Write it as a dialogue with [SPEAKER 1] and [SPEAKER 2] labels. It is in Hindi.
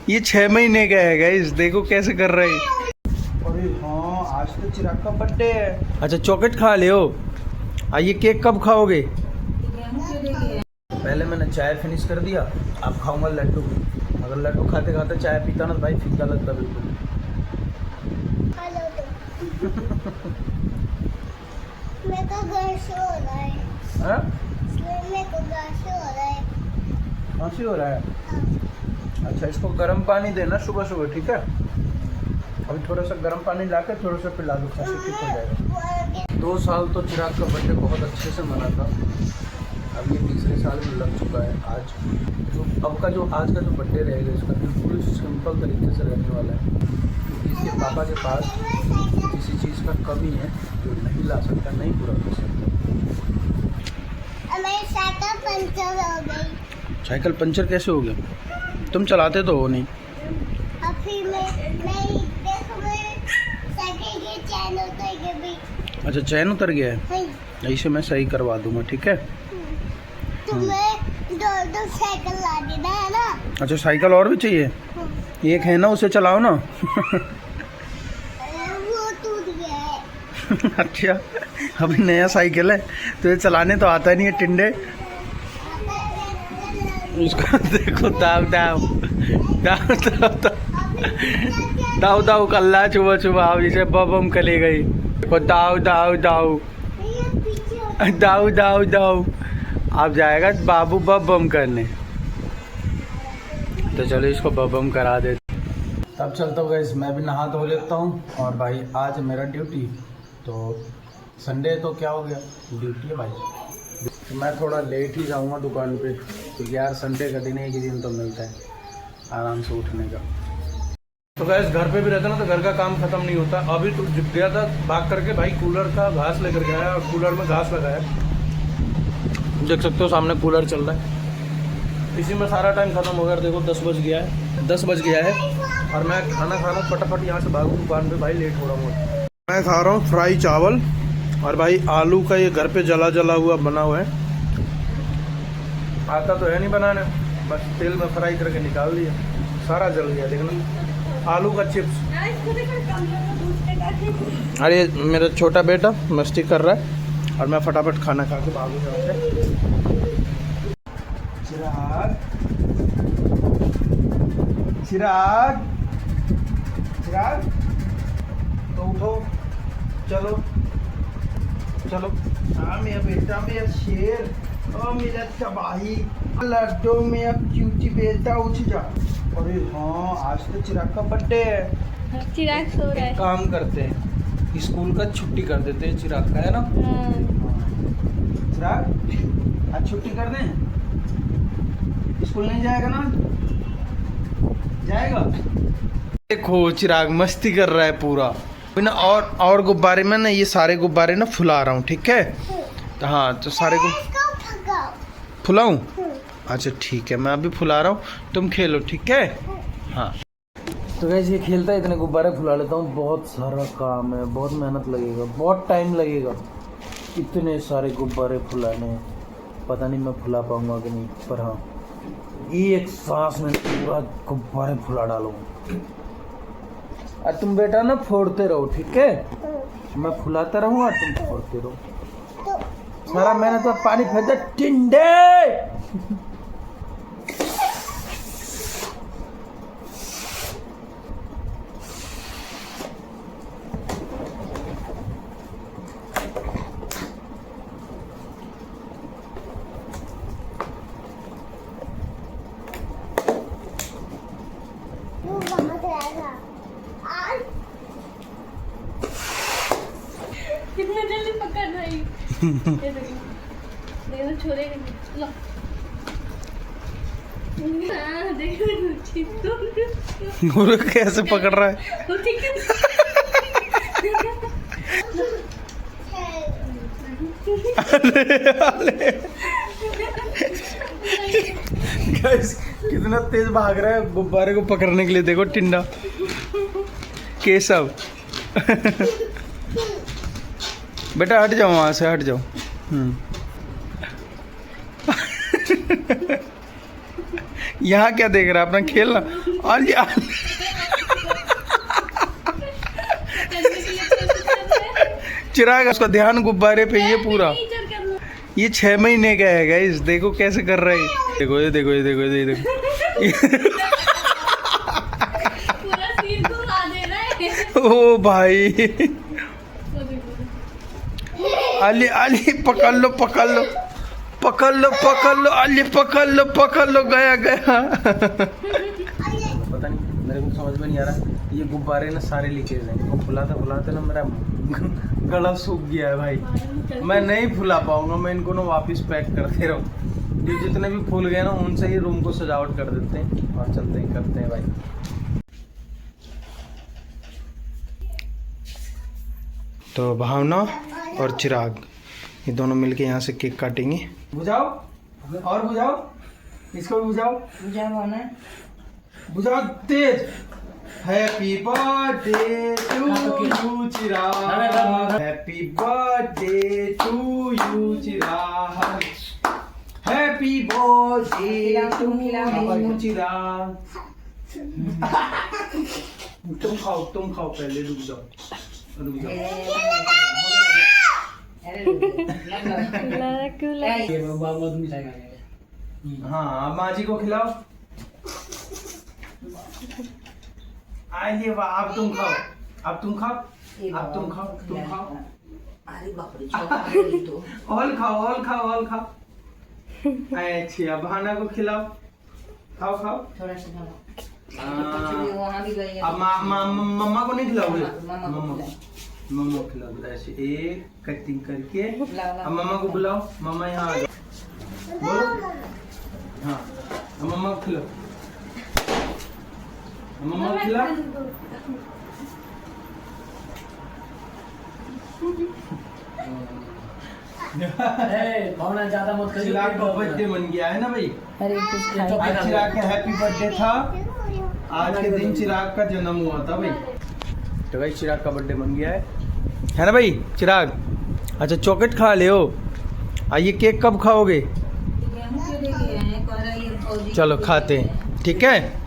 [SPEAKER 1] ये 6 महीने का है गाइस, देखो कैसे कर रहे हैं। अरे हाँ, आज तो चिराग का बर्थडे है। अच्छा चॉकलेट खा ले हो। ये केक कब खाओगे? पहले मैंने चाय फिनिश कर दिया, अब खाऊंगा लड्डू। अगर लड्डू खाते खाते चाय पीता ना तो भाई फीका लगता बिल्कुल।
[SPEAKER 2] मेरे को गांसे हो रहा है।
[SPEAKER 1] हाँ?
[SPEAKER 2] मेरे को गांसे हो रहा है।
[SPEAKER 1] खांसी हो रहा है? अच्छा इसको गर्म पानी देना सुबह सुबह, ठीक है? अभी थोड़ा सा गर्म पानी ला के थोड़ा सा पिला दो, खांसी ठीक हो जाएगा। 2 साल तो चिराग का बर्थडे बहुत अच्छे से मना था। अब ये तीसरे साल में लग चुका है। आज का जो बर्थडे रहेगा इसका बिल्कुल सिंपल तरीके से रहने वाला है, क्योंकि इसके पापा के पास किसी चीज़ का कमी है जो नहीं ला सकता, नहीं पूरा कर सकता।
[SPEAKER 2] मेरी साइकिल पंचर हो गई।
[SPEAKER 1] साइकिल पंचर कैसे हो गया? तुम चलाते तो हो नहीं।
[SPEAKER 2] और फिर मैं देखो मैं साइकिल की चैन उतर गई भी।
[SPEAKER 1] अच्छा चैन उतर गया है?
[SPEAKER 2] हाँ।
[SPEAKER 1] ऐसे मैं सही करवा दूंगा, ठीक है?
[SPEAKER 2] तुम्हें दो साइकिल ला देना है ना।
[SPEAKER 1] अच्छा साइकिल और भी चाहिए? एक है ना, उसे चलाओ ना।
[SPEAKER 2] वो टूट गया है।
[SPEAKER 1] अच्छा अभी नया साइकिल है तो ये चलाने तो आता नहीं है टिंडे। उसको देखो दाव दाव दाव दाव दाव दाव कल्ला चुबा चुबा जैसे बम कले गई। देखो दाव दाव दाव दाव दाव दाव। अब जाएगा बाबू बम करने, तो चलो इसको बम करा दे। तब चलता हूँ गाइस, मैं भी नहा धो लेता हूँ। और भाई आज मेरा ड्यूटी, तो संडे तो क्या हो गया, ड्यूटी है भाई। तो मैं थोड़ा लेट ही जाऊँगा दुकान पे, क्योंकि यार संडे का दिन एक ही दिन तो मिलता है आराम से उठने का। तो गाइस घर पे भी रहता ना तो घर का काम खत्म नहीं होता। अभी तो गया था भाग करके भाई, कूलर का घास लेकर गया और कूलर में घास लगाया। देख सकते हो सामने कूलर चल रहा है, इसी में सारा टाइम खत्म हो गया। देखो 10 बज गया है और मैं खाना खा रहा हूँ, फटाफट यहाँ से भागूँ दुकान पे, भाई लेट हो रहा हूँ। मैं खा रहा हूँ फ्राई चावल और भाई आलू का ये घर पे जला जला हुआ बना हुआ है। आता तो है नहीं बनाने, बस तेल में फ्राई करके निकाल दिया, सारा जल गया। देखना आलू का चिप्स। अरे मेरा छोटा बेटा मस्ती कर रहा है और मैं फटाफट खाना खा के भागू यहाँ से। चिराग चिराग चिराग तो उठो, चलो चलो। हाँ मेरा बेटा, मेरा शेर, ओ मेरा तबाही लड्डू, मेरा क्यूटी बेटा, उठ जा। अरे हाँ आज तो चिराग का बर्थडे है।
[SPEAKER 3] चिराग सो रहा है।
[SPEAKER 1] काम करते हैं, स्कूल का छुट्टी कर देते हैं चिराग का, है ना? चिराग आज छुट्टी कर दें, स्कूल नहीं जाएगा ना? जाएगा। देखो चिराग मस्ती कर रहा है पूरा ना। और गुब्बारे में ना, ये सारे गुब्बारे ना फुला रहा हूँ, ठीक है? तो हाँ तो सारे को फुलाऊं? अच्छा ठीक है, मैं अभी फुला रहा हूँ, तुम खेलो, ठीक है? हाँ तो वैसे ये खेलता है, इतने गुब्बारे फुला लेता हूँ। बहुत सारा काम है, बहुत मेहनत लगेगा, बहुत टाइम लगेगा इतने सारे गुब्बारे फुलाने। पता नहीं मैं फुला पाऊंगा कि नहीं, पर हाँ एक सांस में पूरा गुब्बारे फुला डालूंगा। और तुम बेटा ना फोड़ते रहो, ठीक है? मैं फुलाता रहूँगा, तुम फोड़ते रहो। सारा मेहनत में पानी फेंक दे टिंडे।
[SPEAKER 3] कितना जल्दी पकड़ रही। देखो छोड़े लो।
[SPEAKER 1] देखो कैसे पकड़ रहा है। गाइस कितना तेज भाग रहा है गुब्बारे को पकड़ने के लिए। देखो टिंडा केशव। बेटा हट जाओ वहां से, हट जाओ। यहाँ क्या देख रहा है, अपना खेलना। आलिया चिराग उसका ध्यान गुब्बारे पे ये पूरा ये 6 महीने का है गाइस देखो कैसे कर रहा है देखो ये देखो ये देखो ये देखो
[SPEAKER 3] पूरा सीन घुमा दे रहा है।
[SPEAKER 1] ओ भाई आली आली पकड़ लो पकड़ लो पकड़ लो पकड़ लो आली पकड़ लो गया गया पता नहीं मेरे को समझ में नहीं आ रहा ये गुब्बारे ना सारे लीकेज हैं इनको फुलाते ना मेरा गला सूख गया है भाई मैं नहीं फुला पाऊंगा मैं इनको ना वापस पैक करते रहूँ ये जितने भी फूल गए ना उनसे ही रूम को सजावट कर देते हैं और चलते हैं करते हैं भाई। तो भावना और चिराग ये दोनों मिलके यहाँ से केक काटेंगे। बुझाओ और बुझाओ इसको भी बुझाओ बुझाओ तेज। Happy birthday to you Chirag happy birthday to you Chirag happy birthday to you Chirag. तुम खाओ पहले रुक जाओ। हाँ माँ जी को खिलाओ। आइए वाह अब तुम खाओ अब तुम खाओ।
[SPEAKER 4] अरे बाप रे
[SPEAKER 1] ऑल खाओ अच्छा भाना को खिलाओ खाओ
[SPEAKER 4] थोड़ा सा
[SPEAKER 1] वहाँ
[SPEAKER 4] भी गई
[SPEAKER 1] अब मम्मा को नहीं खिलाओगे
[SPEAKER 4] मम्मा
[SPEAKER 1] को खिलाओ ऐसे एक कटिंग करके अब मम्मा को बुलाओ मम्मा यहाँ आ जाओ बोलो हाँ अब मम्मा को खिलाओ मम्मा को खिलाओ
[SPEAKER 4] भावना ज्यादा मत करिए
[SPEAKER 1] चिराग का बर्थडे बन गया है ना भाई।
[SPEAKER 4] अरे
[SPEAKER 1] आज चिराग का हैप्पी बर्थडे था आज के दिन चिराग का जन्म हुआ था भाई। तो भाई चिराग का बर्थडे बन गया है ना भाई चिराग। अच्छा चॉकलेट खा ले हो आइए केक कब खाओगे चलो खाते हैं ठीक है।